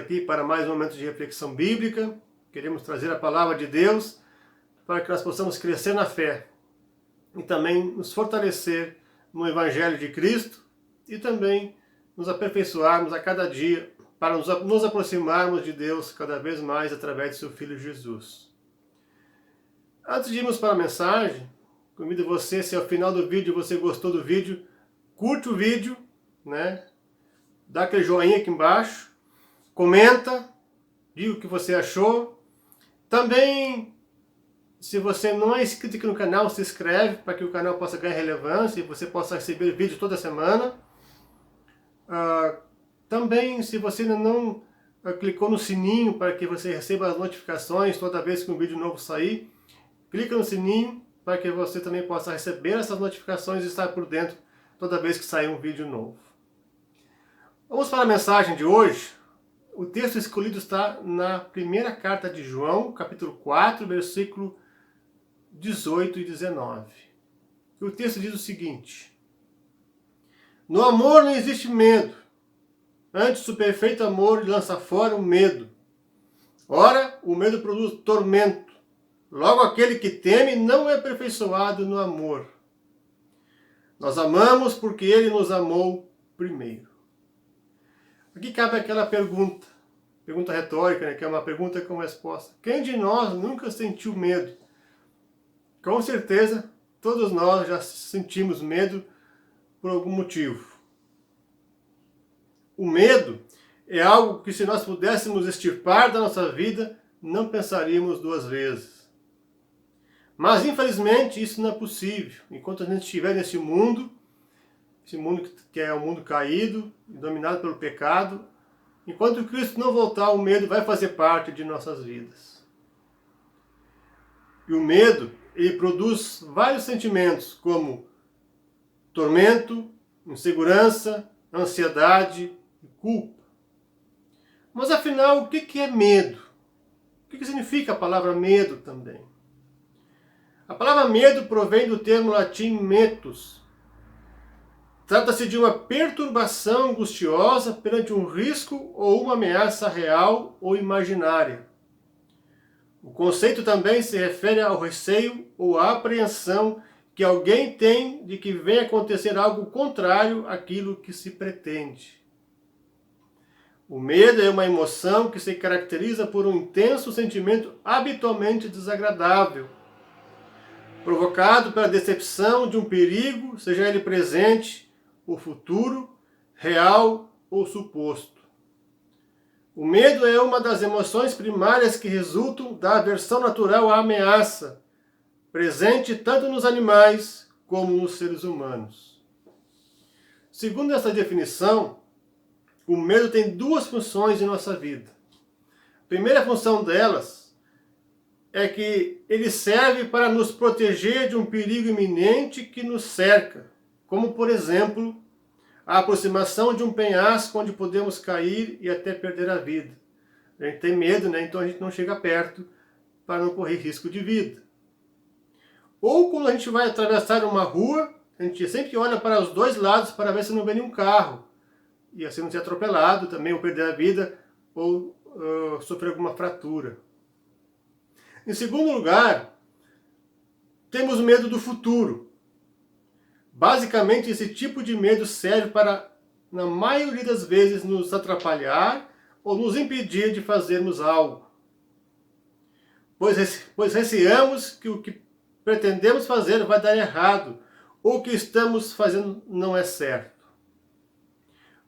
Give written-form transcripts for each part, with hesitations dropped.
aqui para mais um momento de reflexão bíblica. Queremos trazer a palavra de Deus para que nós possamos crescer na fé e também nos fortalecer no Evangelho de Cristo e também nos aperfeiçoarmos a cada dia para nos aproximarmos de Deus cada vez mais através de seu Filho Jesus. Antes de irmos para a mensagem, convido você, se ao final do vídeo você gostou do vídeo, curte o vídeo, né? Dá aquele joinha aqui embaixo, comenta, diga o que você achou. Também, se você não é inscrito aqui no canal, se inscreve para que o canal possa ganhar relevância e você possa receber vídeo toda semana. Também, se você ainda não clicou no sininho para que você receba as notificações toda vez que um vídeo novo sair, clica no sininho para que você também possa receber essas notificações e estar por dentro toda vez que sair um vídeo novo. Vamos para a mensagem de hoje. O texto escolhido está na primeira carta de João, capítulo 4, versículo 18 e 19. O texto diz o seguinte: No amor não existe medo, antes o perfeito amor lança fora o medo. Ora, o medo produz tormento. Logo aquele que teme não é aperfeiçoado no amor. Nós amamos porque ele nos amou primeiro. Aqui cabe aquela pergunta retórica, né, que é uma pergunta com resposta. Quem de nós nunca sentiu medo? Com certeza, todos nós já sentimos medo por algum motivo. O medo é algo que, se nós pudéssemos extirpar da nossa vida, não pensaríamos duas vezes. Mas, infelizmente, isso não é possível. Enquanto a gente estiver nesse mundo, esse mundo que é um mundo caído, dominado pelo pecado, enquanto Cristo não voltar, o medo vai fazer parte de nossas vidas. E o medo, ele produz vários sentimentos, como tormento, insegurança, ansiedade e culpa. Mas afinal, o que é medo? O que significa a palavra medo também? A palavra medo provém do termo latim metus. Trata-se de uma perturbação angustiosa perante um risco ou uma ameaça real ou imaginária. O conceito também se refere ao receio ou à apreensão que alguém tem de que venha acontecer algo contrário àquilo que se pretende. O medo é uma emoção que se caracteriza por um intenso sentimento habitualmente desagradável, provocado pela decepção de um perigo, seja ele presente ou futuro, real ou suposto. O medo é uma das emoções primárias que resultam da aversão natural à ameaça, presente tanto nos animais como nos seres humanos. Segundo essa definição, o medo tem duas funções em nossa vida. A primeira função delas é que ele serve para nos proteger de um perigo iminente que nos cerca, como, por exemplo, a aproximação de um penhasco onde podemos cair e até perder a vida. A gente tem medo, né? Então a gente não chega perto para não correr risco de vida. Ou quando a gente vai atravessar uma rua, a gente sempre olha para os dois lados para ver se não vem nenhum carro. E assim não ser atropelado também, ou perder a vida, ou sofrer alguma fratura. Em segundo lugar, temos medo do futuro. Basicamente, esse tipo de medo serve para, na maioria das vezes, nos atrapalhar ou nos impedir de fazermos algo. Pois receamos que o que pretendemos fazer vai dar errado, ou o que estamos fazendo não é certo.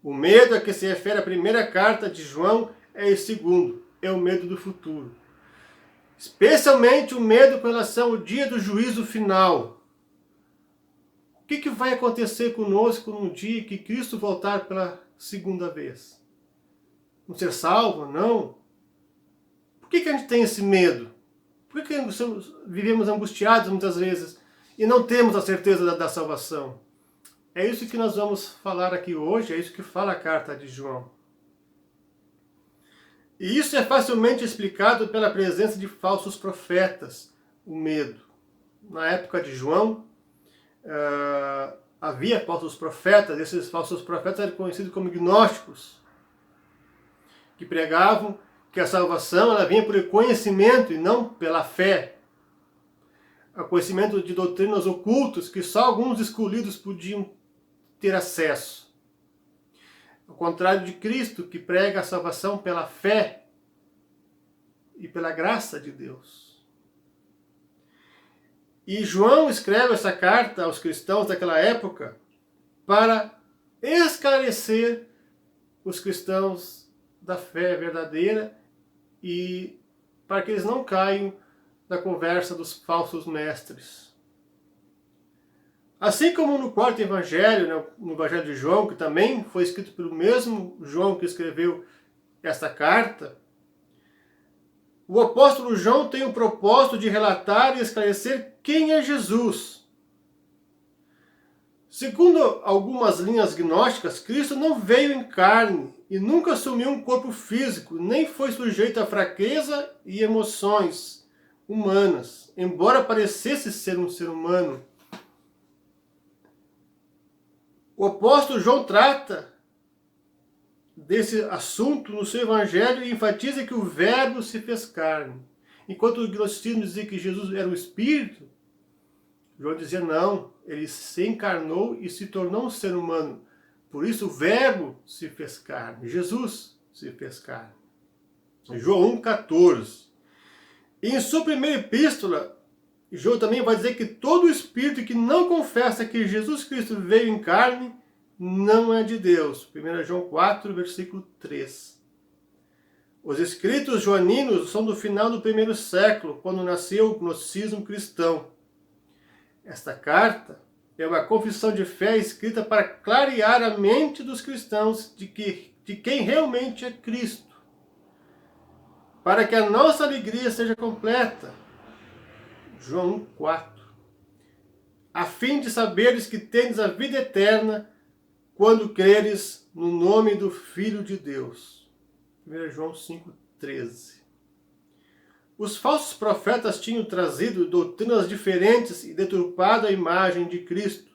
O medo a que se refere a primeira carta de João é o segundo, é o medo do futuro. Especialmente o medo com relação ao dia do juízo final. O que vai acontecer conosco no dia que Cristo voltar pela segunda vez? Vamos ser salvos? Não? Por que a gente tem esse medo? Por que vivemos angustiados muitas vezes e não temos a certeza da salvação? É isso que nós vamos falar aqui hoje, é isso que fala a carta de João. E isso é facilmente explicado pela presença de falsos profetas, o medo. Na época de João, havia falsos profetas, esses falsos profetas eram conhecidos como gnósticos. que pregavam que a salvação ela vinha por conhecimento e não pela fé. O conhecimento de doutrinas ocultas que só alguns escolhidos podiam ter acesso. Ao contrário de Cristo, que prega a salvação pela fé e pela graça de Deus. E João escreve essa carta aos cristãos daquela época para esclarecer os cristãos da fé verdadeira e para que eles não caiam na conversa dos falsos mestres. Assim como no quarto evangelho, no evangelho de João, que também foi escrito pelo mesmo João que escreveu esta carta, o apóstolo João tem o propósito de relatar e esclarecer quem é Jesus. Segundo algumas linhas gnósticas, Cristo não veio em carne e nunca assumiu um corpo físico, nem foi sujeito a fraqueza e emoções humanas, embora parecesse ser um ser humano. O apóstolo João trata desse assunto no seu evangelho e enfatiza que o verbo se fez carne. Enquanto o gnosticismo dizia que Jesus era o Espírito, João dizia não, ele se encarnou e se tornou um ser humano. Por isso o verbo se fez carne, Jesus se fez carne. João 1,14. E em sua primeira epístola, João também vai dizer que todo espírito que não confessa que Jesus Cristo veio em carne não é de Deus. 1 João 4, versículo 3. Os escritos joaninos são do final do primeiro século, quando nasceu o gnosticismo cristão. Esta carta é uma confissão de fé escrita para clarear a mente dos cristãos de quem realmente é Cristo, para que a nossa alegria seja completa. João 1,4. A fim de saberes que tendes a vida eterna quando creres no nome do Filho de Deus. 1 João 5,13. Os falsos profetas tinham trazido doutrinas diferentes e deturpado a imagem de Cristo,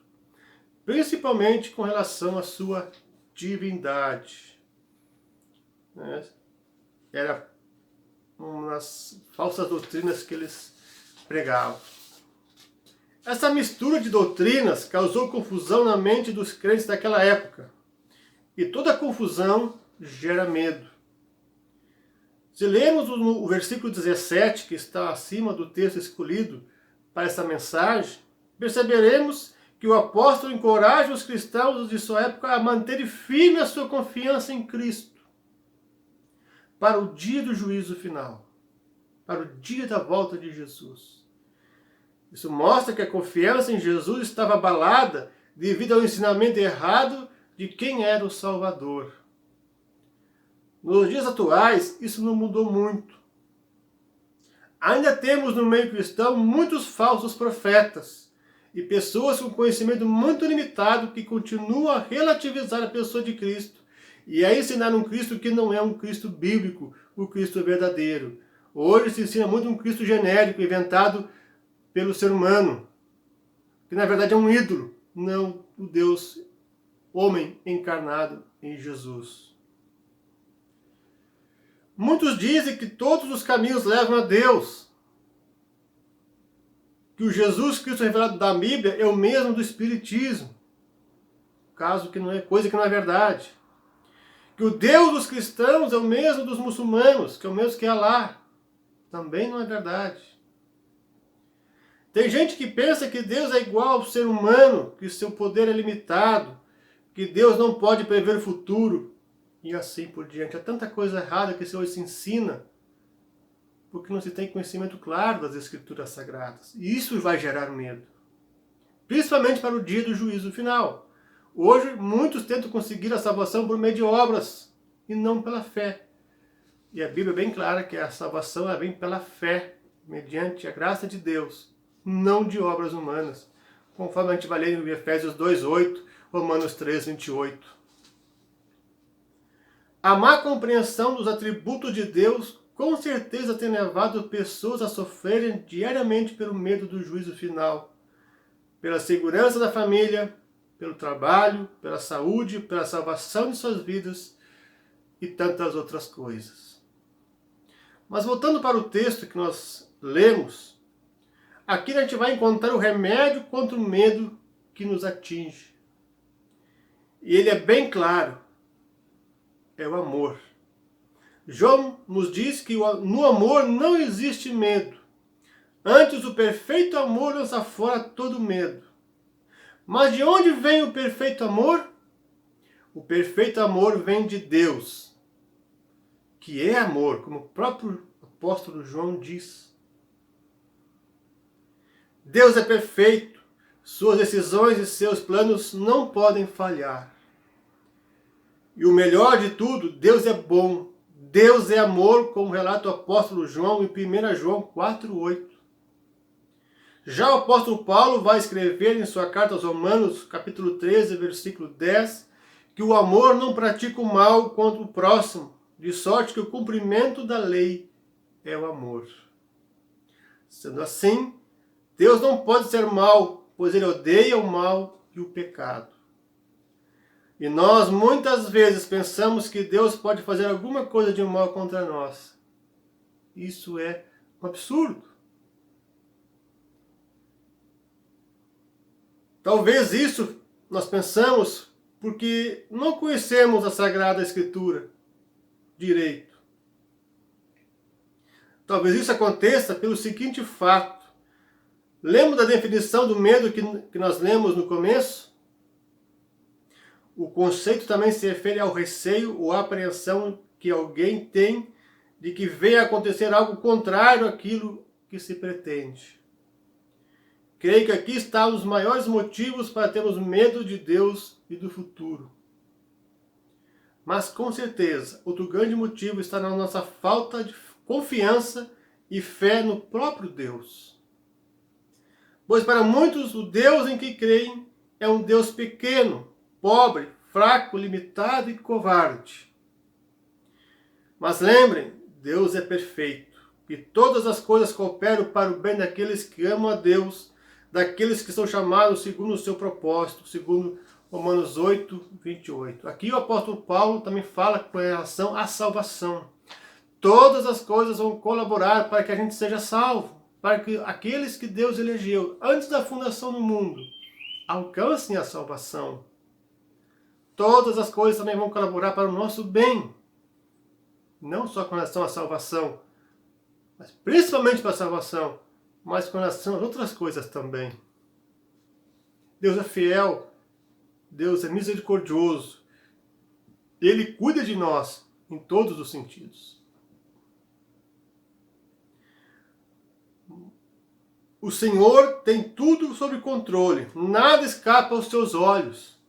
principalmente com relação à sua divindade. Era uma das falsas doutrinas que eles pregavam. Essa mistura de doutrinas causou confusão na mente dos crentes daquela época. E toda confusão gera medo. Se lermos o versículo 17, que está acima do texto escolhido para essa mensagem, perceberemos que o apóstolo encoraja os cristãos de sua época a manterem firme a sua confiança em Cristo para o dia do juízo final, para o dia da volta de Jesus. Isso mostra que a confiança em Jesus estava abalada devido ao ensinamento errado de quem era o Salvador. Nos dias atuais, isso não mudou muito. Ainda temos no meio cristão muitos falsos profetas e pessoas com conhecimento muito limitado que continuam a relativizar a pessoa de Cristo e a ensinar um Cristo que não é um Cristo bíblico, o Cristo verdadeiro. Hoje se ensina muito um Cristo genérico, inventado pelo ser humano, que na verdade é um ídolo, não o Deus homem encarnado em Jesus. Muitos dizem que todos os caminhos levam a Deus, que o Jesus Cristo revelado da Bíblia é o mesmo do Espiritismo, coisa que não é verdade. Que o Deus dos cristãos é o mesmo dos muçulmanos, que é o mesmo que Alá, também não é verdade. Tem gente que pensa que Deus é igual ao ser humano, que seu poder é limitado, que Deus não pode prever o futuro, e assim por diante. Há tanta coisa errada que hoje se ensina, porque não se tem conhecimento claro das Escrituras Sagradas. E isso vai gerar medo, principalmente para o dia do juízo final. Hoje, muitos tentam conseguir a salvação por meio de obras, e não pela fé. E a Bíblia é bem clara que a salvação vem pela fé, mediante a graça de Deus, não de obras humanas, conforme a gente vai ler em Efésios 2,8, Romanos 3,28. A má compreensão dos atributos de Deus com certeza tem levado pessoas a sofrerem diariamente pelo medo do juízo final, pela segurança da família, pelo trabalho, pela saúde, pela salvação de suas vidas e tantas outras coisas. Mas voltando para o texto que nós lemos, aqui a gente vai encontrar o remédio contra o medo que nos atinge. E ele é bem claro, é o amor. João nos diz que no amor não existe medo. Antes, o perfeito amor lança fora todo medo. Mas de onde vem o perfeito amor? O perfeito amor vem de Deus, que é amor, como o próprio apóstolo João diz. Deus é perfeito, suas decisões e seus planos não podem falhar. E o melhor de tudo, Deus é bom, Deus é amor, como relata o apóstolo João em 1 João 4,8. Já o apóstolo Paulo vai escrever em sua carta aos Romanos, capítulo 13, versículo 10, que o amor não pratica o mal contra o próximo, de sorte que o cumprimento da lei é o amor. Sendo assim, Deus não pode ser mal, pois ele odeia o mal e o pecado. E nós muitas vezes pensamos que Deus pode fazer alguma coisa de mal contra nós. Isso é um absurdo. Talvez isso nós pensamos porque não conhecemos a Sagrada Escritura direito. Talvez isso aconteça pelo seguinte fato. Lembra da definição do medo que nós lemos no começo? O conceito também se refere ao receio ou apreensão que alguém tem de que venha acontecer algo contrário àquilo que se pretende. Creio que aqui está um dos maiores motivos para termos medo de Deus e do futuro. Mas com certeza, outro grande motivo está na nossa falta de confiança e fé no próprio Deus. Pois para muitos, o Deus em que creem é um Deus pequeno, pobre, fraco, limitado e covarde. Mas lembrem, Deus é perfeito, e todas as coisas cooperam para o bem daqueles que amam a Deus, daqueles que são chamados segundo o seu propósito, segundo Romanos 8, 28. Aqui o apóstolo Paulo também fala com relação à salvação. Todas as coisas vão colaborar para que a gente seja salvo, para que aqueles que Deus elegeu antes da fundação do mundo alcancem a salvação. Todas as coisas também vão colaborar para o nosso bem, não só com relação à salvação, mas principalmente para a salvação, mas com relação a outras coisas também. Deus é fiel, Deus é misericordioso, Ele cuida de nós em todos os sentidos. O Senhor tem tudo sob controle, nada escapa aos seus olhos.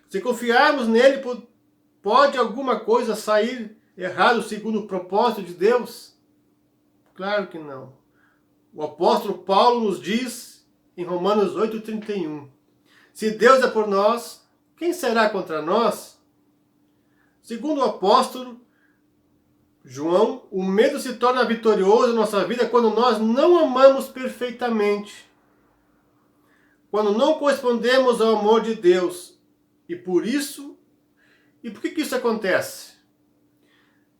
Se confiarmos nele, pode alguma coisa sair errado segundo o propósito de Deus? Claro que não. O apóstolo Paulo nos diz em Romanos 8,31, se Deus é por nós, quem será contra nós? Segundo o apóstolo João, o medo se torna vitorioso em nossa vida quando nós não amamos perfeitamente, quando não correspondemos ao amor de Deus. E por que isso acontece?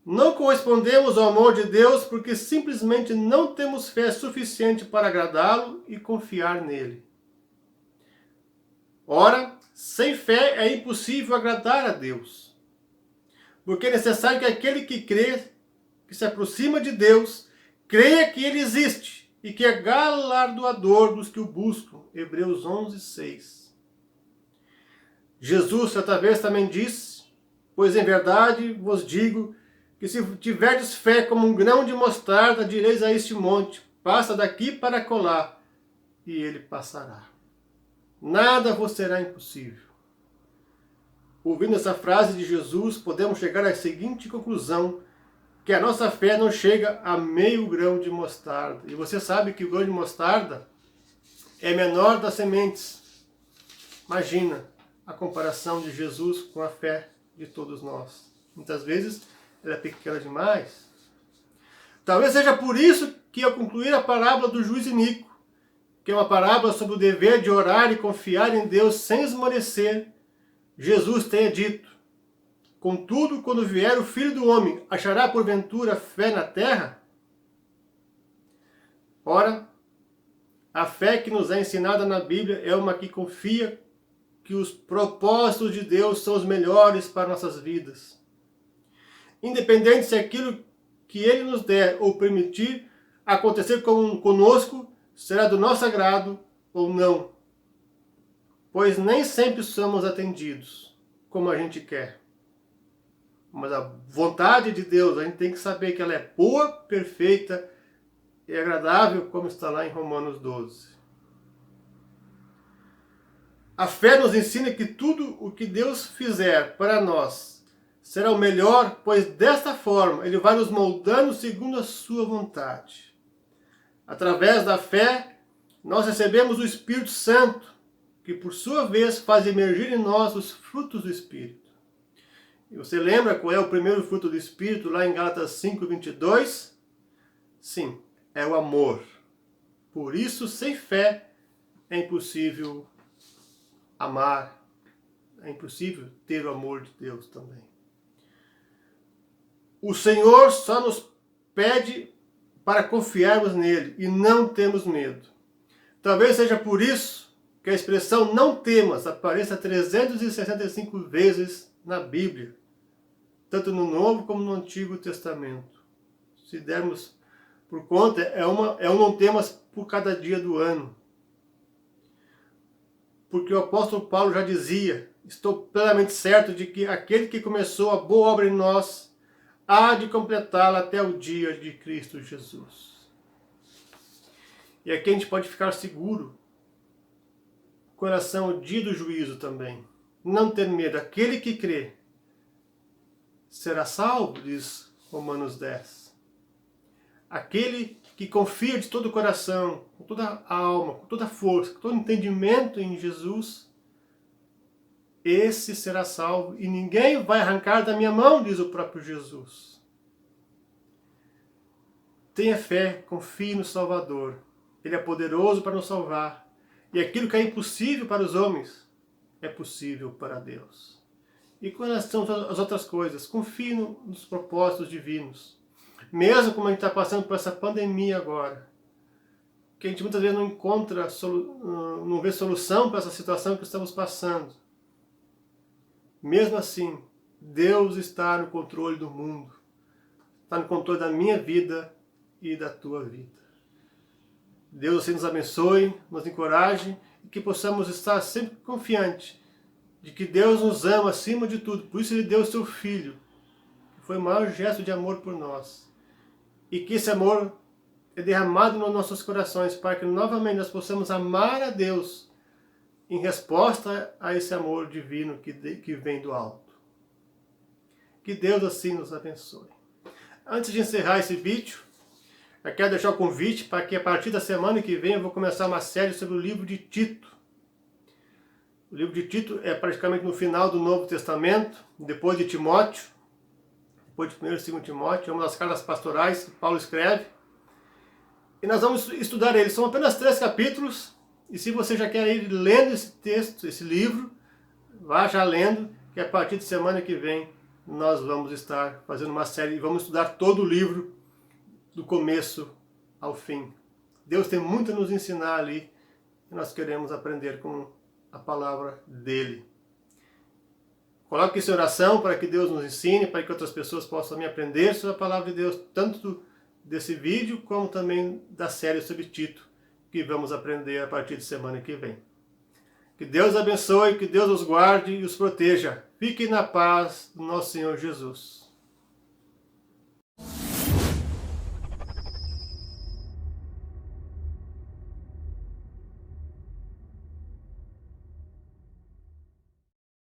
Não correspondemos ao amor de Deus porque simplesmente não temos fé suficiente para agradá-lo e confiar nele. Ora, sem fé é impossível agradar a Deus. Porque é necessário que aquele que crê, que se aproxima de Deus, creia que ele existe e que é galardoador dos que o buscam. Hebreus 11, 6. Jesus certa vez também disse, pois em verdade vos digo que se tiverdes fé como um grão de mostarda, direis a este monte, passa daqui para acolá, e ele passará. Nada vos será impossível. Ouvindo essa frase de Jesus, podemos chegar à seguinte conclusão, que a nossa fé não chega a meio grão de mostarda. E você sabe que o grão de mostarda é menor das sementes. Imagina a comparação de Jesus com a fé de todos nós. Muitas vezes ela é pequena demais. Talvez seja por isso que ao concluir a parábola do juiz iníquo, que é uma parábola sobre o dever de orar e confiar em Deus sem esmorecer, Jesus tenha dito, Contudo, quando vier o Filho do Homem, achará porventura fé na terra? Ora, a fé que nos é ensinada na Bíblia é uma que confia que os propósitos de Deus são os melhores para nossas vidas. Independente se aquilo que Ele nos der ou permitir acontecer conosco será do nosso agrado ou não. Pois nem sempre somos atendidos como a gente quer. Mas a vontade de Deus, a gente tem que saber que ela é boa, perfeita e agradável, como está lá em Romanos 12. A fé nos ensina que tudo o que Deus fizer para nós será o melhor, pois desta forma Ele vai nos moldando segundo a sua vontade. Através da fé, nós recebemos o Espírito Santo, que por sua vez faz emergir em nós os frutos do Espírito. E você lembra qual é o primeiro fruto do Espírito lá em Gálatas 5:22? Sim, é o amor. Por isso, sem fé, é impossível amar. É impossível ter o amor de Deus também. O Senhor só nos pede para confiarmos nele e não temos medo. Talvez seja por isso que a expressão não temas apareça 365 vezes na Bíblia, tanto no Novo como no Antigo Testamento. Se dermos por conta, é um não temas por cada dia do ano. Porque o apóstolo Paulo já dizia: estou plenamente certo de que aquele que começou a boa obra em nós há de completá-la até o dia de Cristo Jesus. E aqui a gente pode ficar seguro, coração, o dia do juízo também. Não ter medo, aquele que crê será salvo, diz Romanos 10. Aquele que confia de todo o coração, com toda a alma, com toda a força, com todo o entendimento em Jesus, esse será salvo e ninguém vai arrancar da minha mão, diz o próprio Jesus. Tenha fé, confie no Salvador. Ele é poderoso para nos salvar. E aquilo que é impossível para os homens é possível para Deus. E com relação às outras coisas, confie nos propósitos divinos. Mesmo como a gente está passando por essa pandemia agora, que a gente muitas vezes não encontra, não vê solução para essa situação que estamos passando. Mesmo assim, Deus está no controle do mundo. Está no controle da minha vida e da tua vida. Deus assim nos abençoe, nos encoraje e que possamos estar sempre confiantes de que Deus nos ama acima de tudo. Por isso Ele deu o seu Filho, que foi o maior gesto de amor por nós. E que esse amor é derramado nos nossos corações para que novamente nós possamos amar a Deus em resposta a esse amor divino que vem do alto. Que Deus assim nos abençoe. Antes de encerrar esse vídeo, eu quero deixar o convite para que a partir da semana que vem eu vou começar uma série sobre o livro de Tito. O livro de Tito é praticamente no final do Novo Testamento, depois de Timóteo, depois de 1 e 2 Timóteo, é uma das cartas pastorais que Paulo escreve. E nós vamos estudar eles. São apenas 3 capítulos, e se você já quer ir lendo esse texto, esse livro, vá já lendo, que a partir de semana que vem nós vamos estar fazendo uma série e vamos estudar todo o livro do começo ao fim. Deus tem muito a nos ensinar ali e nós queremos aprender com a palavra dele. Coloque isso em oração para que Deus nos ensine, para que outras pessoas possam também aprender sobre a palavra de Deus, tanto desse vídeo como também da série sobre Tito, que vamos aprender a partir de semana que vem. Que Deus abençoe, que Deus os guarde e os proteja. Fiquem na paz do nosso Senhor Jesus.